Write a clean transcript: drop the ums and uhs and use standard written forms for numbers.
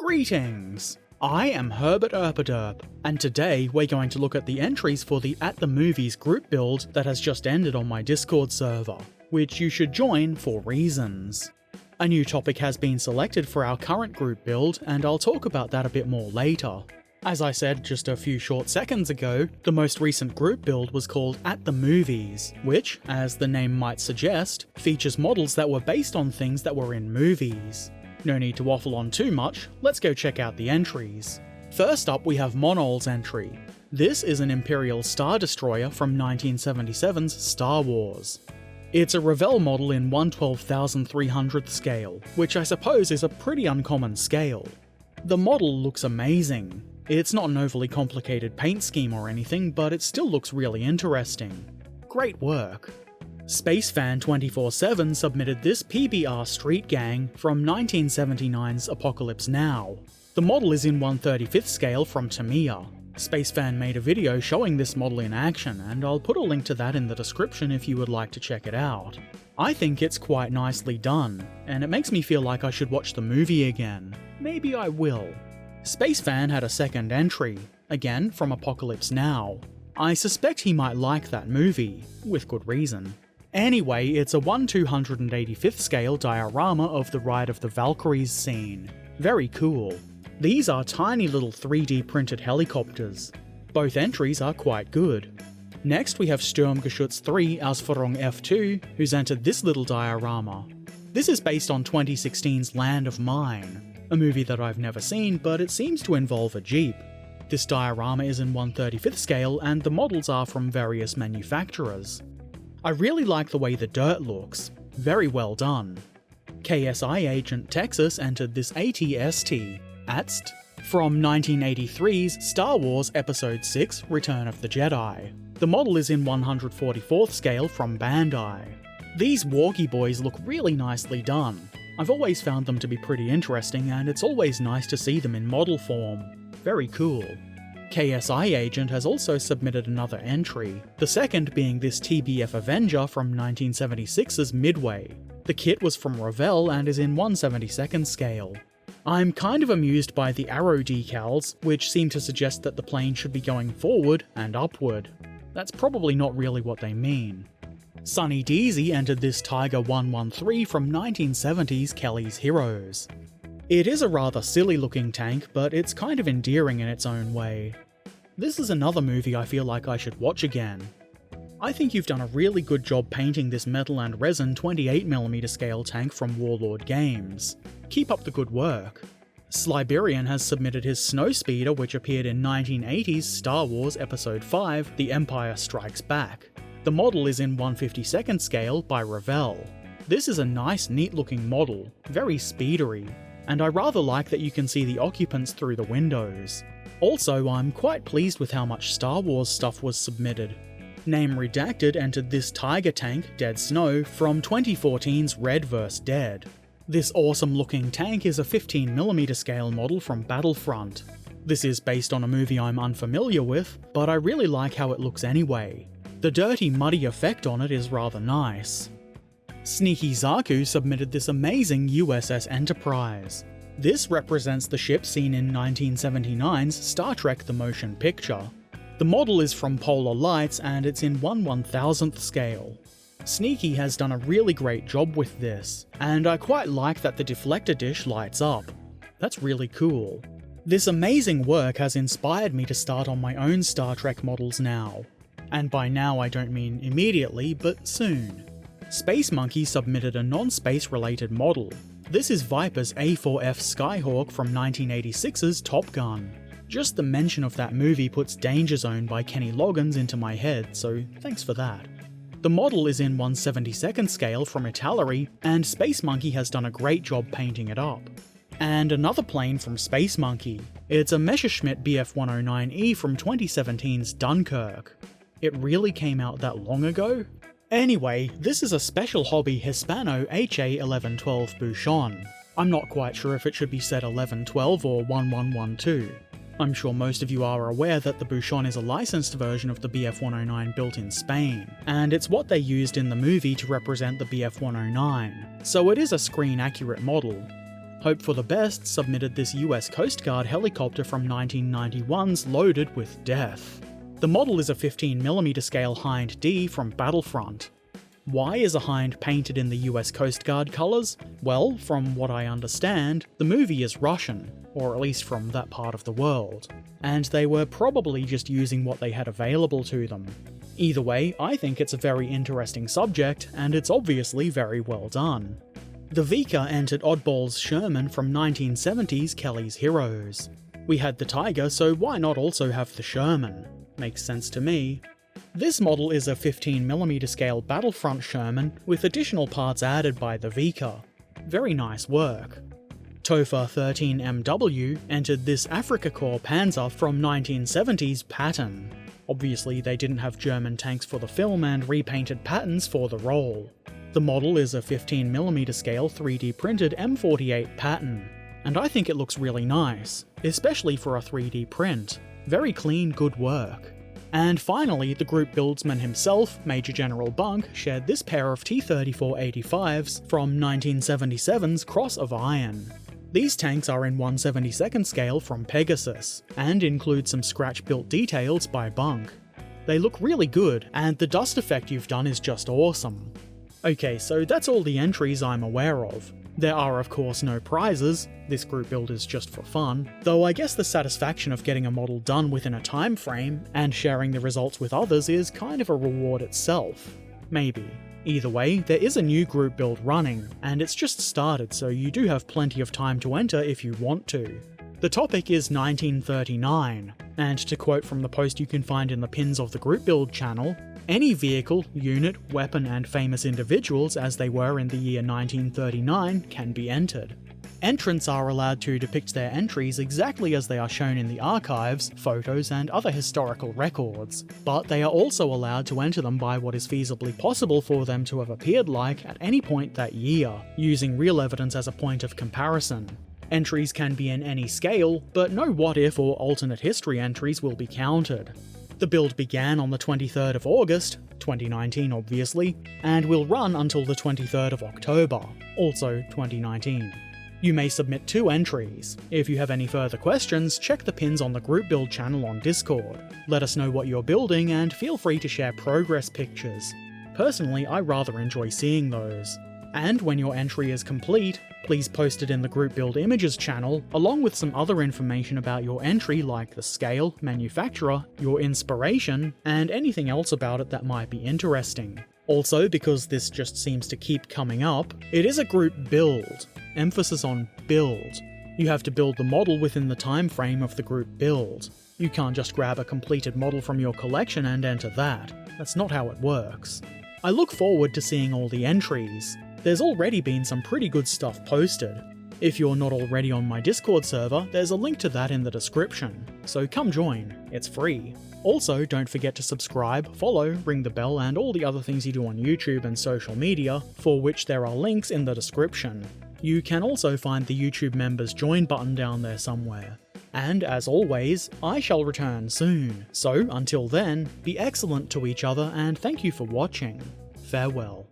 Greetings! I am Herbert Erpaderp, and today we're going to look at the entries for the At the Movies group build that has just ended on my Discord server, which you should join for reasons. A new topic has been selected for our current group build, and I'll talk about that a bit more later. As I said just a few short seconds ago, the most recent group build was called At the Movies, which, as the name might suggest, features models that were based on things that were in movies. No need to waffle on too much, let's go check out the entries. First up we have Mah Knowles' entry. This is an Imperial Star Destroyer from 1977's Star Wars. It's a Revell model in 1/12,300th scale, which I suppose is a pretty uncommon scale. The model looks amazing. It's not an overly complicated paint scheme or anything, but it still looks really interesting. Great work. SpaceFan247 submitted this PBR Street Gang from 1979's Apocalypse Now. The model is in 1/35th scale from Tamiya. SpaceFan made a video showing this model in action, and I'll put a link to that in the description if you would like to check it out. I think it's quite nicely done, and it makes me feel like I should watch the movie again. Maybe I will. SpaceFan had a second entry, again from Apocalypse Now. I suspect he might like that movie, with good reason. Anyway, it's a 1/285th scale diorama of the Ride of the Valkyries scene. Very cool. These are tiny little 3D printed helicopters. Both entries are quite good. Next we have Sturmgeschütz 3 Ausführung F2, who's entered this little diorama. This is based on 2016's Land of Mine, a movie that I've never seen, but it seems to involve a jeep. This diorama is in 1/35th scale, and the models are from various manufacturers. I really like the way the dirt looks. Very well done. KSI Agent Texas entered this ATST, ATST, from 1983's Star Wars Episode 6 Return of the Jedi. The model is in 144th scale from Bandai. These walkie boys look really nicely done. I've always found them to be pretty interesting, and it's always nice to see them in model form. Very cool. KSI Agent has also submitted another entry, the second being this TBF Avenger from 1976's Midway. The kit was from Revell and is in 1/72nd scale. I'm kind of amused by the arrow decals, which seem to suggest that the plane should be going forward and upward. That's probably not really what they mean. Sunny Deasy entered this Tiger 113 from 1970's Kelly's Heroes. It is a rather silly looking tank, but it's kind of endearing in its own way. This is another movie I feel like I should watch again. I think you've done a really good job painting this metal and resin 28mm scale tank from Warlord Games. Keep up the good work. Sliberian has submitted his Snowspeeder, which appeared in 1980's Star Wars Episode 5 The Empire Strikes Back. The model is in 1/52nd scale by Revell. This is a nice, neat looking model, very speedery, and I rather like that you can see the occupants through the windows. Also, I'm quite pleased with how much Star Wars stuff was submitted. Name Redacted entered this Tiger tank, Dead Snow, from 2014's Red vs. Dead. This awesome looking tank is a 15mm scale model from Battlefront. This is based on a movie I'm unfamiliar with, but I really like how it looks anyway. The dirty, muddy effect on it is rather nice. Sneaky Zaku submitted this amazing USS Enterprise. This represents the ship seen in 1979's Star Trek The Motion Picture. The model is from Polar Lights and it's in 1/1000th scale. Sneaky has done a really great job with this, and I quite like that the deflector dish lights up. That's really cool. This amazing work has inspired me to start on my own Star Trek models now. And by now I don't mean immediately, but soon. Space Monkey submitted a non-space related model. This is Viper's A4F Skyhawk from 1986's Top Gun. Just the mention of that movie puts Danger Zone by Kenny Loggins into my head, so thanks for that. The model is in 1/72nd scale from Italeri, and Space Monkey has done a great job painting it up. And another plane from Space Monkey. It's a Messerschmitt Bf-109E from 2017's Dunkirk. It really came out that long ago? Anyway, this is a Special Hobby Hispano HA1112 Bouchon. I'm not quite sure if it should be said 1112 or 1112. I'm sure most of you are aware that the Bouchon is a licensed version of the Bf-109 built in Spain, and it's what they used in the movie to represent the Bf-109, so it is a screen-accurate model. Hope for the Best submitted this US Coast Guard helicopter from 1991's Loaded with Death. The model is a 15mm scale Hind D from Battlefront. Why is a hind painted in the US Coast Guard colours? Well, from what I understand, the movie is Russian, or at least from that part of the world, and they were probably just using what they had available to them. Either way, I think it's a very interesting subject, and it's obviously very well done. The Vika entered Oddball's Sherman from 1970's Kelly's Heroes. We had the Tiger, so why not also have the Sherman? Makes sense to me. This model is a 15mm scale Battlefront Sherman with additional parts added by the Vika. Very nice work. Topher 13MW entered this Afrika Korps Panzer from 1970's Patton. Obviously they didn't have German tanks for the film and repainted Pattons for the role. The model is a 15mm scale 3D printed M48 Patton, and I think it looks really nice, especially for a 3D print. Very clean, good work. And finally, the group buildsman himself, Major General Bunk, shared this pair of T-34-85s from 1977's Cross of Iron. These tanks are in 1/72nd scale from Pegasus, and include some scratch-built details by Bunk. They look really good, and the dust effect you've done is just awesome. Okay, so that's all the entries I'm aware of. There are of course no prizes, this group build is just for fun, though I guess the satisfaction of getting a model done within a time frame and sharing the results with others is kind of a reward itself. Maybe. Either way, there is a new group build running, and it's just started, so you do have plenty of time to enter if you want to. The topic is 1939, and to quote from the post you can find in the pins of the group build channel, any vehicle, unit, weapon and famous individuals as they were in the year 1939 can be entered. Entrants are allowed to depict their entries exactly as they are shown in the archives, photos and other historical records, but they are also allowed to enter them by what is feasibly possible for them to have appeared like at any point that year, using real evidence as a point of comparison. Entries can be in any scale, but no what-if or alternate history entries will be counted. The build began on the 23rd of August, 2019 obviously, and will run until the 23rd of October, also 2019. You may submit 2 entries. If you have any further questions, check the pins on the group build channel on Discord. Let us know what you're building and feel free to share progress pictures. Personally, I rather enjoy seeing those. And when your entry is complete, please post it in the group build images channel, along with some other information about your entry like the scale, manufacturer, your inspiration, and anything else about it that might be interesting. Also, because this just seems to keep coming up, it is a group build. Emphasis on build. You have to build the model within the time frame of the group build. You can't just grab a completed model from your collection and enter that. That's not how it works. I look forward to seeing all the entries. There's already been some pretty good stuff posted. If you're not already on my Discord server, there's a link to that in the description, so come join, it's free. Also, don't forget to subscribe, follow, ring the bell and all the other things you do on YouTube and social media, for which there are links in the description. You can also find the YouTube members join button down there somewhere. And as always, I shall return soon, so until then, be excellent to each other and thank you for watching. Farewell.